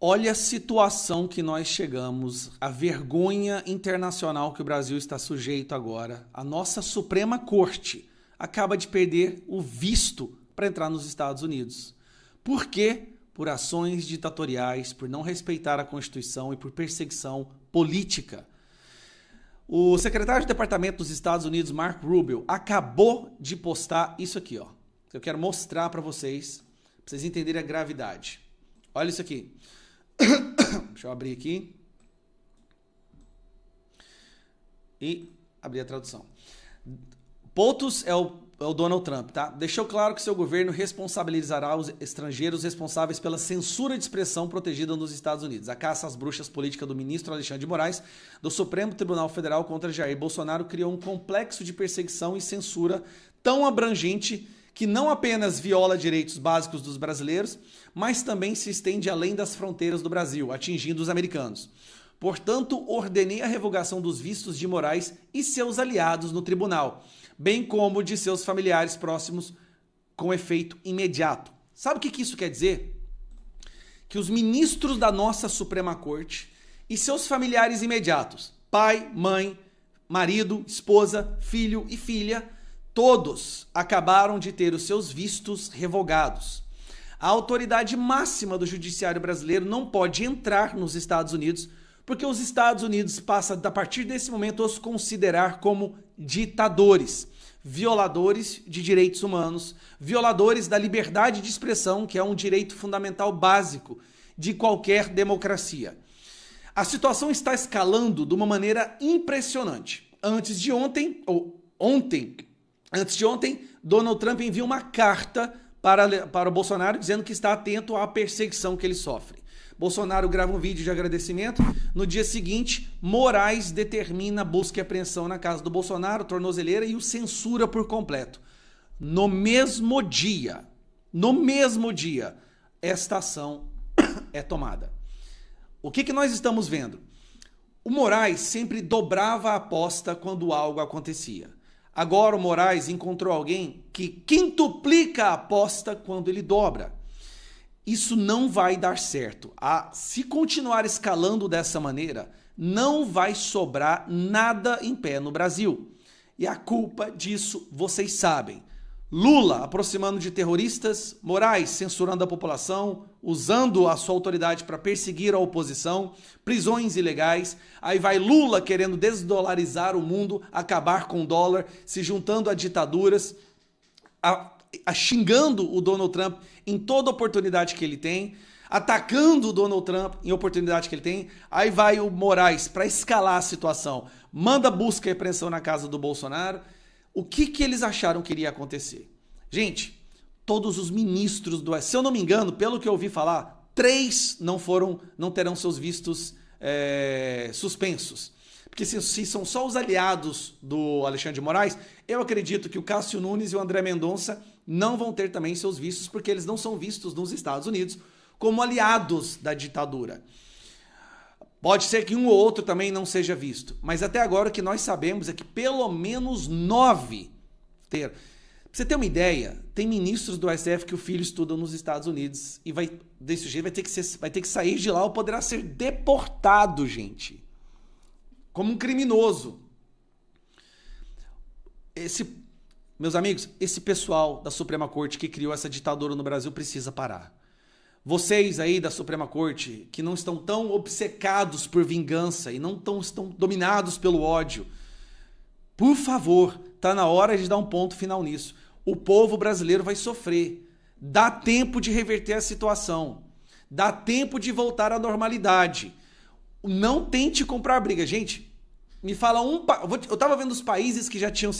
Olha a situação que nós chegamos, a vergonha internacional que o Brasil está sujeito agora. A nossa Suprema Corte acaba de perder o visto para entrar nos Estados Unidos. Por quê? Por ações ditatoriais, por não respeitar a Constituição e por perseguição política. O secretário de Departamento dos Estados Unidos, Mark Rubio, acabou de postar isso aqui, ó. Eu quero mostrar para vocês entenderem a gravidade. Olha isso aqui. Deixa eu abrir aqui. E abrir a tradução. POTUS é o Donald Trump, tá? Deixou claro que seu governo responsabilizará os estrangeiros responsáveis pela censura de expressão protegida nos Estados Unidos. A caça às bruxas política do ministro Alexandre de Moraes, do Supremo Tribunal Federal contra Jair Bolsonaro, criou um complexo de perseguição e censura tão abrangente que não apenas viola direitos básicos dos brasileiros, mas também se estende além das fronteiras do Brasil, atingindo os americanos. Portanto, ordenei a revogação dos vistos de Moraes e seus aliados no tribunal, bem como de seus familiares próximos, com efeito imediato. Sabe o que isso quer dizer? Que os ministros da nossa Suprema Corte e seus familiares imediatos, pai, mãe, marido, esposa, filho e filha, todos acabaram de ter os seus vistos revogados. A autoridade máxima do judiciário brasileiro não pode entrar nos Estados Unidos, porque os Estados Unidos passam, a partir desse momento, a os considerar como ditadores, violadores de direitos humanos, violadores da liberdade de expressão, que é um direito fundamental básico de qualquer democracia. A situação está escalando de uma maneira impressionante. Antes de ontem, Donald Trump envia uma carta para o Bolsonaro dizendo que está atento à perseguição que ele sofre. Bolsonaro grava um vídeo de agradecimento. No dia seguinte, Moraes determina busca e apreensão na casa do Bolsonaro, tornozeleira, e o censura por completo. No mesmo dia, esta ação é tomada. O que nós estamos vendo? O Moraes sempre dobrava a aposta quando algo acontecia. Agora o Moraes encontrou alguém que quintuplica a aposta quando ele dobra. Isso não vai dar certo. Se continuar escalando dessa maneira, não vai sobrar nada em pé no Brasil. E a culpa disso vocês sabem. Lula aproximando de terroristas, Moraes censurando a população, usando a sua autoridade para perseguir a oposição, prisões ilegais, aí vai Lula querendo desdolarizar o mundo, acabar com o dólar, se juntando a ditaduras, xingando o Donald Trump em toda oportunidade que ele tem, atacando o Donald Trump em oportunidade que ele tem, aí vai o Moraes para escalar a situação, manda busca e apreensão na casa do Bolsonaro. O que eles acharam que iria acontecer? Gente, todos os ministros se eu não me engano, pelo que eu ouvi falar, 3 não terão seus vistos suspensos. Porque se são só os aliados do Alexandre de Moraes, eu acredito que o Cássio Nunes e o André Mendonça não vão ter também seus vistos, porque eles não são vistos nos Estados Unidos como aliados da ditadura. Pode ser que um ou outro também não seja visto, mas até agora o que nós sabemos é que pelo menos 9 ter. Pra você ter uma ideia, tem ministros do STF que o filho estuda nos Estados Unidos e desse jeito vai ter que sair de lá ou poderá ser deportado, gente. Como um criminoso. Meus amigos, esse pessoal da Suprema Corte que criou essa ditadura no Brasil precisa parar. Vocês aí da Suprema Corte, que não estão tão obcecados por vingança e não estão dominados pelo ódio, por favor, tá na hora de dar um ponto final nisso. O povo brasileiro vai sofrer. Dá tempo de reverter a situação. Dá tempo de voltar à normalidade. Não tente comprar briga. Gente, me fala eu tava vendo os países que já tinham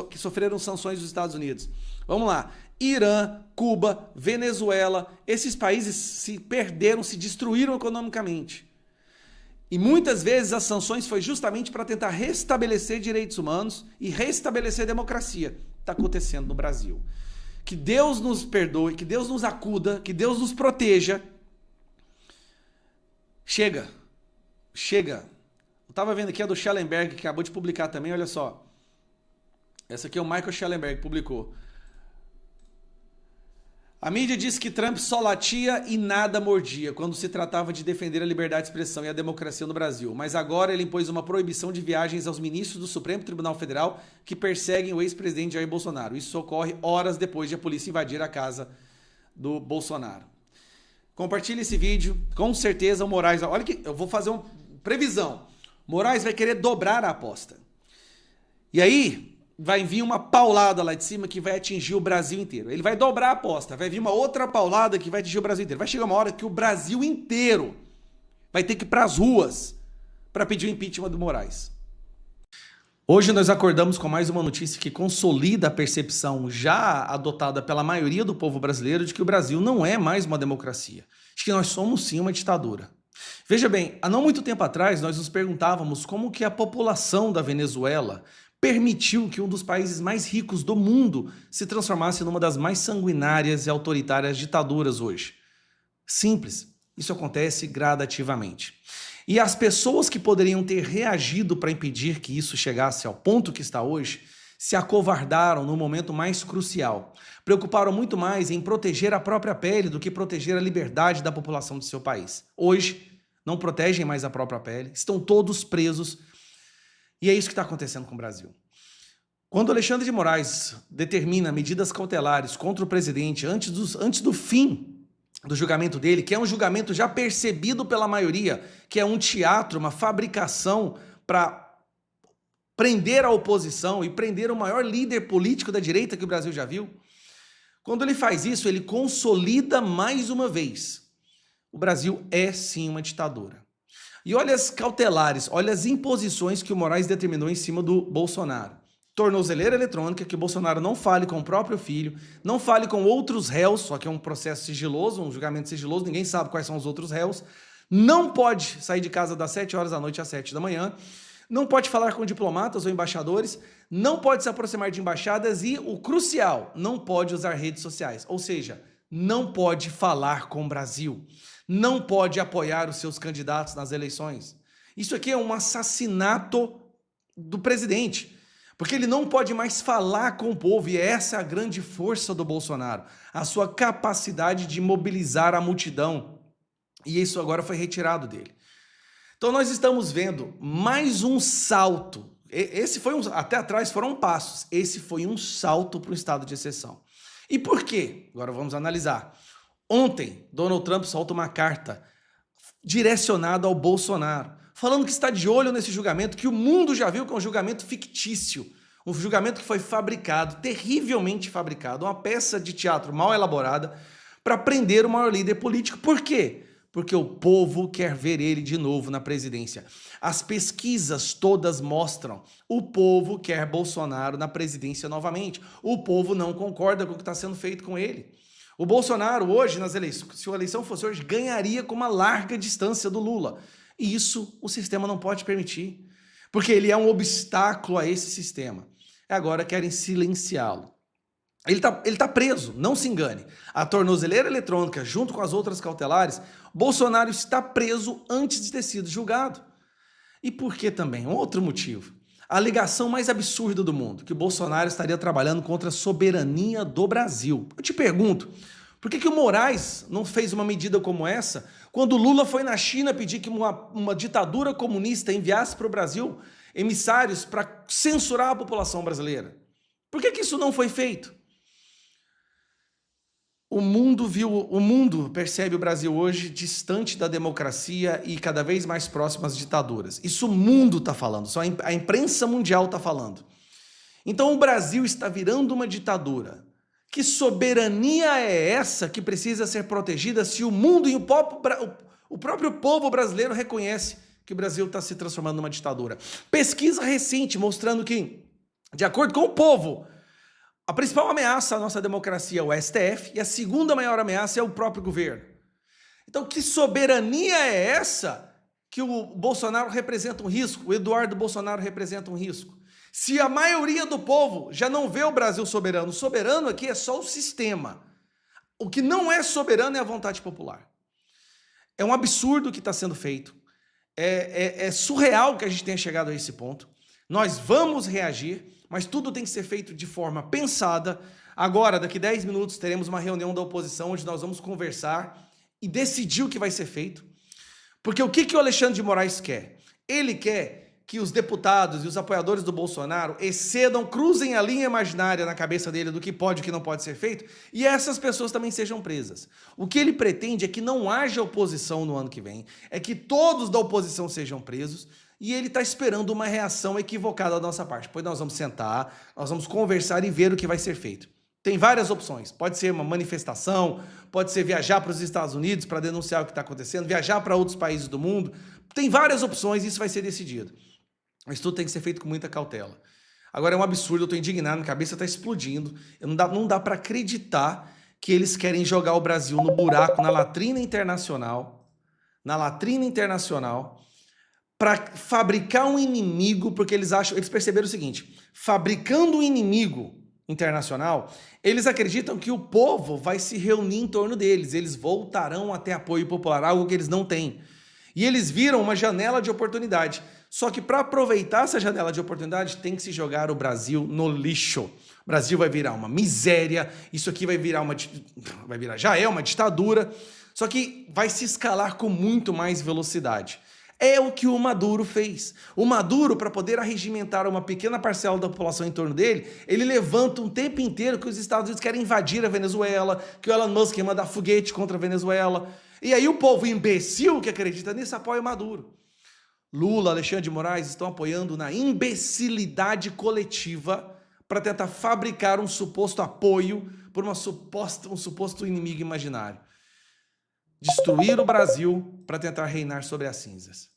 que sofreram sanções dos Estados Unidos. Vamos lá. Irã, Cuba, Venezuela, esses países se perderam, se destruíram economicamente. E muitas vezes as sanções foi justamente para tentar restabelecer direitos humanos e restabelecer democracia. Está acontecendo no Brasil. Que Deus nos perdoe, que Deus nos acuda, que Deus nos proteja. Chega. Eu estava vendo aqui a do Schellenberg, que acabou de publicar também, olha só. Essa aqui é o Michael Schellenberg, publicou. A mídia diz que Trump só latia e nada mordia quando se tratava de defender a liberdade de expressão e a democracia no Brasil. Mas agora ele impôs uma proibição de viagens aos ministros do Supremo Tribunal Federal que perseguem o ex-presidente Jair Bolsonaro. Isso ocorre horas depois de a polícia invadir a casa do Bolsonaro. Compartilhe esse vídeo. Com certeza o Moraes... Olha que eu vou fazer uma previsão. Moraes vai querer dobrar a aposta. E aí vai vir uma paulada lá de cima que vai atingir o Brasil inteiro. Ele vai dobrar a aposta. Vai vir uma outra paulada que vai atingir o Brasil inteiro. Vai chegar uma hora que o Brasil inteiro vai ter que ir para as ruas para pedir o impeachment do Moraes. Hoje nós acordamos com mais uma notícia que consolida a percepção já adotada pela maioria do povo brasileiro de que o Brasil não é mais uma democracia, de que nós somos sim uma ditadura. Veja bem, há não muito tempo atrás nós nos perguntávamos como que a população da Venezuela permitiu que um dos países mais ricos do mundo se transformasse numa das mais sanguinárias e autoritárias ditaduras hoje. Simples, isso acontece gradativamente. E as pessoas que poderiam ter reagido para impedir que isso chegasse ao ponto que está hoje, se acovardaram no momento mais crucial. Preocuparam muito mais em proteger a própria pele do que proteger a liberdade da população do seu país. Hoje, não protegem mais a própria pele, estão todos presos. E é isso que está acontecendo com o Brasil. Quando Alexandre de Moraes determina medidas cautelares contra o presidente antes do fim do julgamento dele, que é um julgamento já percebido pela maioria, que é um teatro, uma fabricação para prender a oposição e prender o maior líder político da direita que o Brasil já viu, quando ele faz isso, ele consolida mais uma vez. O Brasil é sim uma ditadura. E olha as cautelares, olha as imposições que o Moraes determinou em cima do Bolsonaro. Tornozeleira eletrônica, que o Bolsonaro não fale com o próprio filho, não fale com outros réus, só que é um processo sigiloso, um julgamento sigiloso, ninguém sabe quais são os outros réus. Não pode sair de casa das 7 horas da noite às 7 da manhã, não pode falar com diplomatas ou embaixadores, não pode se aproximar de embaixadas e, o crucial, não pode usar redes sociais. Ou seja, não pode falar com o Brasil, não pode apoiar os seus candidatos nas eleições. Isso aqui é um assassinato do presidente, porque ele não pode mais falar com o povo, e essa é a grande força do Bolsonaro, a sua capacidade de mobilizar a multidão, e isso agora foi retirado dele. Então nós estamos vendo mais um salto, até atrás foram passos, esse foi um salto para o estado de exceção. E por quê? Agora vamos analisar. Ontem, Donald Trump solta uma carta direcionada ao Bolsonaro, falando que está de olho nesse julgamento, que o mundo já viu que é um julgamento fictício, um julgamento que foi fabricado, terrivelmente fabricado, uma peça de teatro mal elaborada para prender o maior líder político. Por quê? Porque o povo quer ver ele de novo na presidência. As pesquisas todas mostram, o povo quer Bolsonaro na presidência novamente. O povo não concorda com o que está sendo feito com ele. O Bolsonaro hoje, nas eleições, se a eleição fosse hoje, ganharia com uma larga distância do Lula. E isso o sistema não pode permitir, porque ele é um obstáculo a esse sistema. Agora querem silenciá-lo. Ele tá preso, não se engane. A tornozeleira eletrônica, junto com as outras cautelares, Bolsonaro está preso antes de ter sido julgado. E por que também? Um outro motivo. A alegação mais absurda do mundo, que o Bolsonaro estaria trabalhando contra a soberania do Brasil. Eu te pergunto, por que o Moraes não fez uma medida como essa quando Lula foi na China pedir que uma ditadura comunista enviasse para o Brasil emissários para censurar a população brasileira? Por que isso não foi feito? O mundo percebe o Brasil hoje distante da democracia e cada vez mais próximo às ditaduras. Isso o mundo está falando, só a imprensa mundial está falando. Então o Brasil está virando uma ditadura. Que soberania é essa que precisa ser protegida se o mundo e o próprio povo brasileiro reconhece que o Brasil está se transformando numa ditadura? Pesquisa recente mostrando que, de acordo com o povo, a principal ameaça à nossa democracia é o STF e a segunda maior ameaça é o próprio governo. Então, que soberania é essa que o Bolsonaro representa um risco, o Eduardo Bolsonaro representa um risco? Se a maioria do povo já não vê o Brasil soberano, o soberano aqui é só o sistema. O que não é soberano é a vontade popular. É um absurdo o que está sendo feito. É surreal que a gente tenha chegado a esse ponto. Nós vamos reagir, mas tudo tem que ser feito de forma pensada. Agora, daqui 10 minutos, teremos uma reunião da oposição onde nós vamos conversar e decidir o que vai ser feito. Porque o que o Alexandre de Moraes quer? Ele quer que os deputados e os apoiadores do Bolsonaro excedam, cruzem a linha imaginária na cabeça dele do que pode e que não pode ser feito, e essas pessoas também sejam presas. O que ele pretende é que não haja oposição no ano que vem, é que todos da oposição sejam presos, e ele está esperando uma reação equivocada da nossa parte. Pois nós vamos sentar, nós vamos conversar e ver o que vai ser feito. Tem várias opções. Pode ser uma manifestação, pode ser viajar para os Estados Unidos para denunciar o que está acontecendo, viajar para outros países do mundo. Tem várias opções e isso vai ser decidido. Mas tudo tem que ser feito com muita cautela. Agora é um absurdo, eu estou indignado, minha cabeça está explodindo. Não dá para acreditar que eles querem jogar o Brasil no buraco, na latrina internacional, para fabricar um inimigo, porque eles perceberam o seguinte, fabricando um inimigo internacional, eles acreditam que o povo vai se reunir em torno deles, eles voltarão a ter apoio popular, algo que eles não têm. E eles viram uma janela de oportunidade. Só que para aproveitar essa janela de oportunidade, tem que se jogar o Brasil no lixo. O Brasil vai virar uma miséria, isso aqui já é uma ditadura, só que vai se escalar com muito mais velocidade. É o que o Maduro fez. O Maduro, para poder arregimentar uma pequena parcela da população em torno dele, ele levanta um tempo inteiro que os Estados Unidos querem invadir a Venezuela, que o Elon Musk quer mandar foguete contra a Venezuela. E aí o povo imbecil que acredita nisso apoia o Maduro. Lula, Alexandre de Moraes estão apoiando na imbecilidade coletiva para tentar fabricar um suposto apoio por um suposto inimigo imaginário. Destruir o Brasil para tentar reinar sobre as cinzas.